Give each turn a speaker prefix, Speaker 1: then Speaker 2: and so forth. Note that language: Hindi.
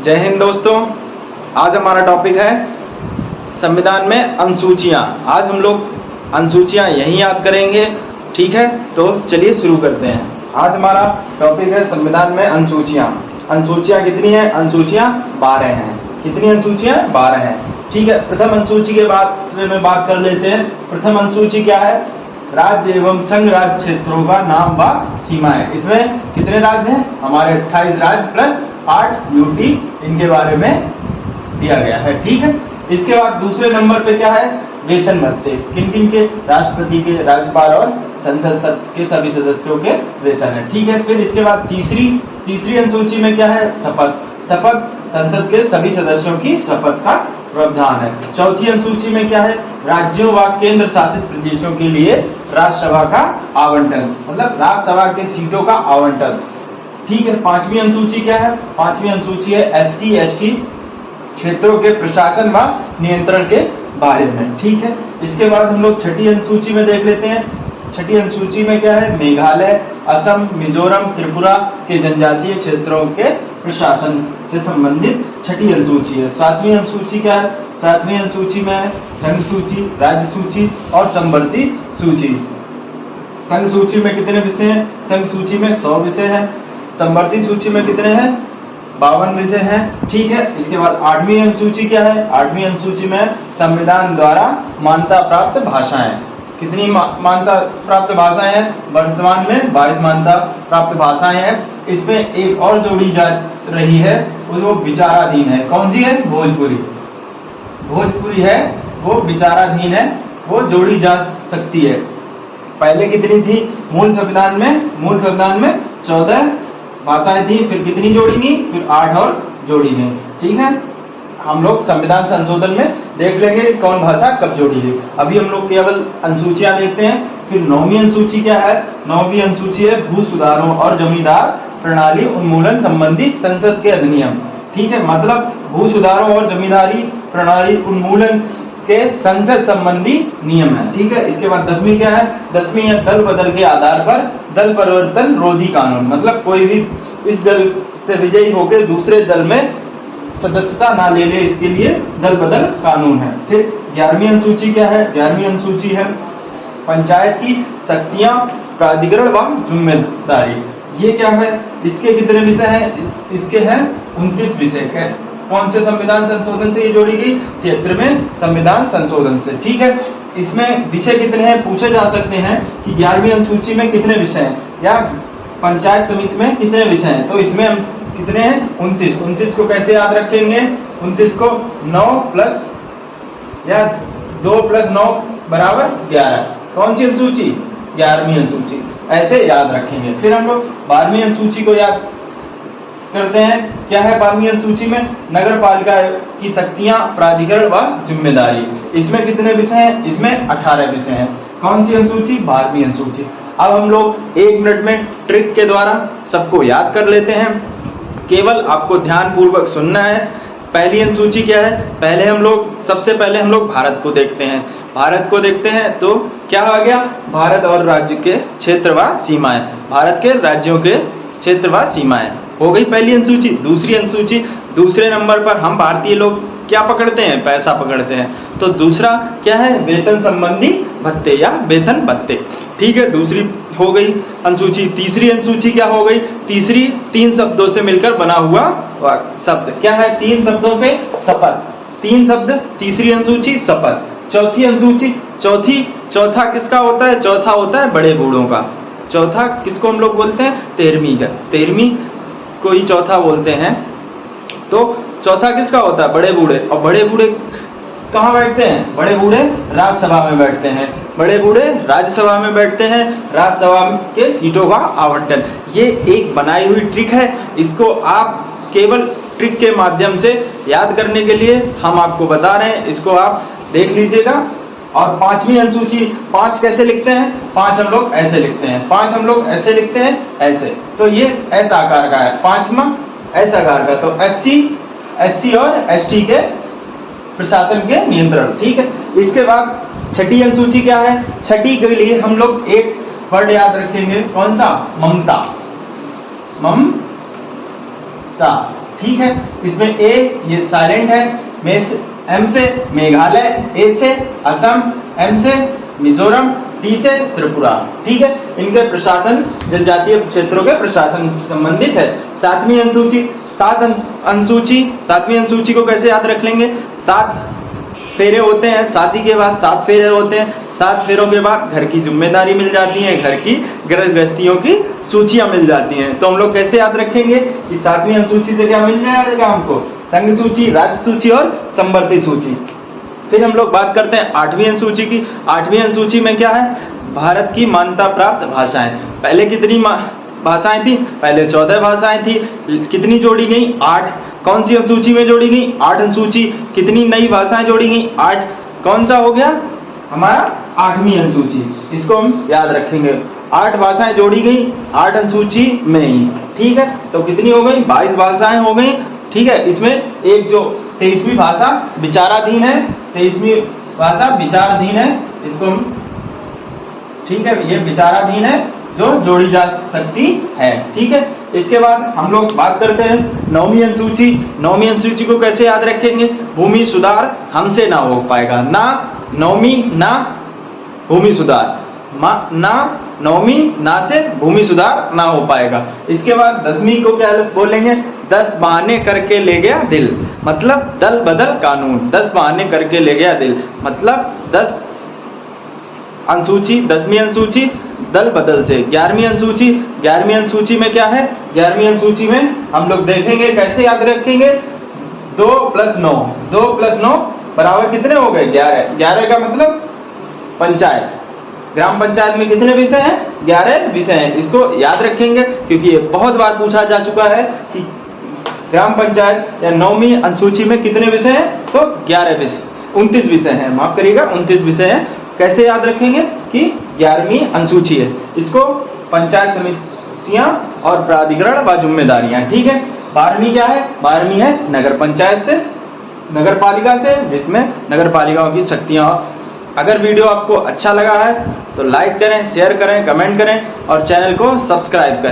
Speaker 1: जय हिंद दोस्तों। आज हमारा टॉपिक है संविधान में अनुसूचियां। आज हम लोग अनुसूचियां यही याद करेंगे, ठीक है। तो चलिए शुरू करते हैं। आज हमारा टॉपिक है संविधान में अनुसूचियां। अनुसूचियां कितनी हैं? अनुसूचियां 12 हैं। कितनी अनुसूचियां? 12 हैं, ठीक है। प्रथम अनुसूची के बारे में बात कर लेते हैं। प्रथम अनुसूची क्या है? राज्य एवं संघ राज्य क्षेत्रों का नाम व सीमाएं। इसमें कितने राज्य हैं? हमारे 28 राज्य प्लस 8 यूटी, इनके बारे में दिया गया है, ठीक है। इसके बाद दूसरे नंबर पे क्या है? वेतन भत्ते। किन किन के? राष्ट्रपति के, राज्यपाल और संसद के सभी सदस्यों के वेतन है, ठीक है। फिर इसके बाद तीसरी अनुसूची में क्या है? शपथ संसद के सभी सदस्यों की शपथ का प्रावधान है। चौथी अनुसूची में क्या है? राज्यों व केंद्र शासित प्रदेशों के लिए राज्यसभा का आवंटन, मतलब राज्यसभा के सीटों का आवंटन, ठीक है। पांचवी अनुसूची क्या है? पांचवी अनुसूची है SC ST क्षेत्रों के प्रशासन व नियंत्रण के बारे में, ठीक है। इसके बाद हम लोग छठी अनुसूची में देख लेते हैं। छठी अनुसूची में क्या है? मेघालय, असम, मिजोरम, त्रिपुरा के जनजातीय क्षेत्रों के प्रशासन से संबंधित छठी अनुसूची है। सातवीं अनुसूची क्या है? सातवीं अनुसूची में है संघ सूची, राज्य सूची और समवर्ती सूची। संघ सूची में कितने विषय हैं? संघ सूची में 100 विषय हैं। समवर्ती सूची में कितने हैं? 52 विषय हैं, ठीक है। इसके बाद 8वीं अनुसूची क्या है? 8वीं अनुसूची में संविधान द्वारा मान्यता प्राप्त भाषाएं। कितनी मान्यता प्राप्त भाषाएं हैं? वर्तमान में 22 मान्यता प्राप्त भाषाएं हैं। इसमें एक और जोड़ी जा रही है, वो विचाराधीन है। कौन सी है? भोजपुरी। भोजपुरी है, वो विचाराधीन है, वो जोड़ी जा सकती है। पहले कितनी थी? मूल संविधान में 14 भाषाएं थी, फिर कितनी जोड़ी थी? फिर 8 और जोड़ी है, ठीक है। हम लोग संविधान संशोधन में देख लेंगे कौन भाषा कब जोड़ी है। अभी हम लोग केवल अनुसूचियां देखते हैं। फिर 9वीं अनुसूची क्या है? 9वीं अनुसूची है भू सुधारों और जमींदार प्रणाली उन्मूलन संबंधी संसद के अधिनियम, ठीक है। मतलब भू सुधारों और जमींदारी प्रणाली उन्मूलन के संसद संबंधी नियम है, ठीक है। इसके बाद 10वीं क्या है? 10वीं है दल बदल के आधार पर दल परिवर्तन रोधी कानून। मतलब कोई भी इस दल से विजयी होकर दूसरे दल में सदस्यता ना ले ले, इसके लिए दल बदल कानून है। फिर 11वीं अनुसूची क्या है? 11वीं अनुसूची है पंचायत की शक्तियां, प्राधिकरण व जिम्मेदारी। ये क्या है? इसके कितने विषय हैं? इसके हैं 29 विषय। कौन से संविधान संशोधन से ये जोड़ी गई? 73वें संविधान संशोधन से, ठीक है। इसमें विषय कितने हैं पूछे जा सकते हैं कि 11वीं अनुसूची में कितने विषय हैं या पंचायत समिति में कितने विषय हैं। तो इसमें हम कितने हैं? 29 को कैसे याद रखेंगे? 29 को 9 प्लस या 2 प्लस 9 बराबर 11। कौन सी अनुसूची? 11वीं अनुसूची, ऐसे याद रखेंगे। फिर हम लोग 12वीं अनुसूची को याद करते हैं। क्या है 12वीं अनुसूची में? नगर पालिका की शक्तियां, प्राधिकरण व जिम्मेदारी। इसमें कितने विषय हैं? इसमें 18 विषय हैं। कौन सी अनुसूची? 12वीं अनुसूची। अब हम लोग 1 मिनट में ट्रिक के द्वारा सबको याद कर लेते हैं। केवल आपको ध्यान पूर्वक सुनना है। पहली अनुसूची क्या है? सबसे पहले हम लोग भारत को देखते हैं। भारत को देखते हैं तो क्या आ गया? भारत और राज्य के क्षेत्र व सीमाएं। भारत के राज्यों के क्षेत्र व सीमाएं हो गई पहली अनुसूची। दूसरी अनुसूची, दूसरे नंबर पर हम भारतीय लोग क्या पकड़ते हैं? पैसा पकड़ते हैं। तो दूसरा क्या है? वेतन संबंधी भत्ते या वेतन भत्ते, ठीक है। दूसरी हो गई अनुसूची। तीसरी अनुसूची क्या हो गई? तीसरी 3 शब्दों से मिलकर बना हुआ शब्द। क्या है? 3 शब्दों से शपथ। 3 शब्द, तीसरी अनुसूची शपथ। चौथी अनुसूची, चौथा किसका होता है? चौथा होता है बड़े बूढ़ों का। चौथा किसको हम लोग बोलते हैं? 13वीं का। 13वीं को ही चौथा बोलते हैं। तो चौथा किसका होता है? बड़े बूढ़े। और बड़े बूढ़े कहाँ बैठते हैं? बड़े बूढ़े राज्यसभा में बैठते हैं। बड़े बूढ़े राज्यसभा में बैठते हैं। राज्यसभा के सीटों का आवंटन, ये एक बनाई हुई ट्रिक है। इसको आप केवल ट्रिक के माध्यम से याद करने के लिए हम आपको बता रहे हैं, इसको आप देख लीजिएगा। और 5वीं अनुसूची, 5 कैसे लिखते हैं? 5 हम लोग ऐसे लिखते हैं। 5 हम लोग ऐसे लिखते हैं, ऐसे। तो ये ऐसा आकार का है। 5वां ऐसा आकार का। तो SC और ST के प्रशासन के नियंत्रण, ठीक है। इसके बाद छठी अनुसूची क्या है? छठी के लिए हम लोग एक वर्ड याद रखेंगे। कौन सा? ममता। ममता, ठीक है। इसमें ए ये साइलेंट है, एम से मेघालय, ए से असम, एम से मिजोरम, टी से त्रिपुरा, ठीक है। इनके प्रशासन जनजातीय क्षेत्रों के प्रशासन से संबंधित है। सातवीं अनुसूची, सातवीं अनुसूची को कैसे याद रख लेंगे? 7 फेरे होते हैं, शादी के बाद 7 फेरे होते हैं। 7 फेरों के बाद घर की जिम्मेदारी मिल जाती है, घर की गृहस्थियों की सूचियां मिल जाती हैं। तो हम लोग कैसे याद रखेंगे कि 7वीं अनुसूची से क्या मिल जाएगा हमको? संघ सूची, राज्य सूची और संवर्ती सूची। फिर हम लोग बात करते हैं 8वीं अनुसूची की। 8वीं अनुसूची में क्या है? भारत की मान्यता प्राप्त भाषाएं। पहले कितनी भाषाएं थी? पहले 14 भाषाएं थी। कितनी जोड़ी गई? 8। कौन सी अनुसूची में जोड़ी गई? 8 अनुसूची। कितनी नई भाषाएं जोड़ी गई? 8। कौन सा हो गया हमारा? 8वीं अनुसूची। इसको हम याद रखेंगे। 8 भाषाएं जोड़ी गई 8 अनुसूची में ही, ठीक है। तो कितनी हो गई? 22 भाषाएं हो गई, ठीक है। इसमें एक जो 23वीं भाषा विचाराधीन है, 23वीं भाषा विचाराधीन है, इसको हम, ठीक है, ये विचाराधीन है जो जोड़ी जा सकती है, ठीक है। इसके बाद हम लोग बात करते हैं 9वीं अनुसूची। 9वीं अनुसूची को कैसे याद रखेंगे? भूमि सुधार हमसे ना हो पाएगा। ना 9वीं ना भूमि सुधार, ना 9वीं ना से भूमि सुधार ना हो पाएगा। इसके बाद 10वीं को क्या बोलेंगे? 10 बहाने करके ले गया दिल, मतलब दल बदल कानून। 10 बहाने करके ले गया दिल, मतलब 10 अनुसूची, 10वीं अनुसूची दल बदल से। 11वीं अनुसूची, 11वीं अनुसूची में क्या है? 11वीं अनुसूची में हम लोग देखेंगे कैसे याद रखेंगे? 2 + 9, 2 + 9 बराबर कितने हो गए? 11। 11 का मतलब पंचायत। ग्राम पंचायत में कितने विषय हैं? 11 विषय हैं। इसको याद रखेंगे क्योंकि ये बहुत बार पूछा जा चुका है कि ग्राम पंचायत या 9वीं अनुसूची में कितने विषय हैं? तो 11 विषय, 29 विषय हैं, माफ करिएगा, 29 विषय हैं। कैसे याद रखेंगे कि 11वीं अनुसूची है। इसको पंचायत समितियां और प्राधिकरण व जिम्मेदारियां, ठीक है। 12वीं क्या है? 12वीं है नगर पंचायत से, नगर पालिका से, जिसमें नगर पालिकाओं की शक्तियां। अगर वीडियो आपको अच्छा लगा है तो लाइक करें, शेयर करें, कमेंट करें और चैनल को सब्सक्राइब करें।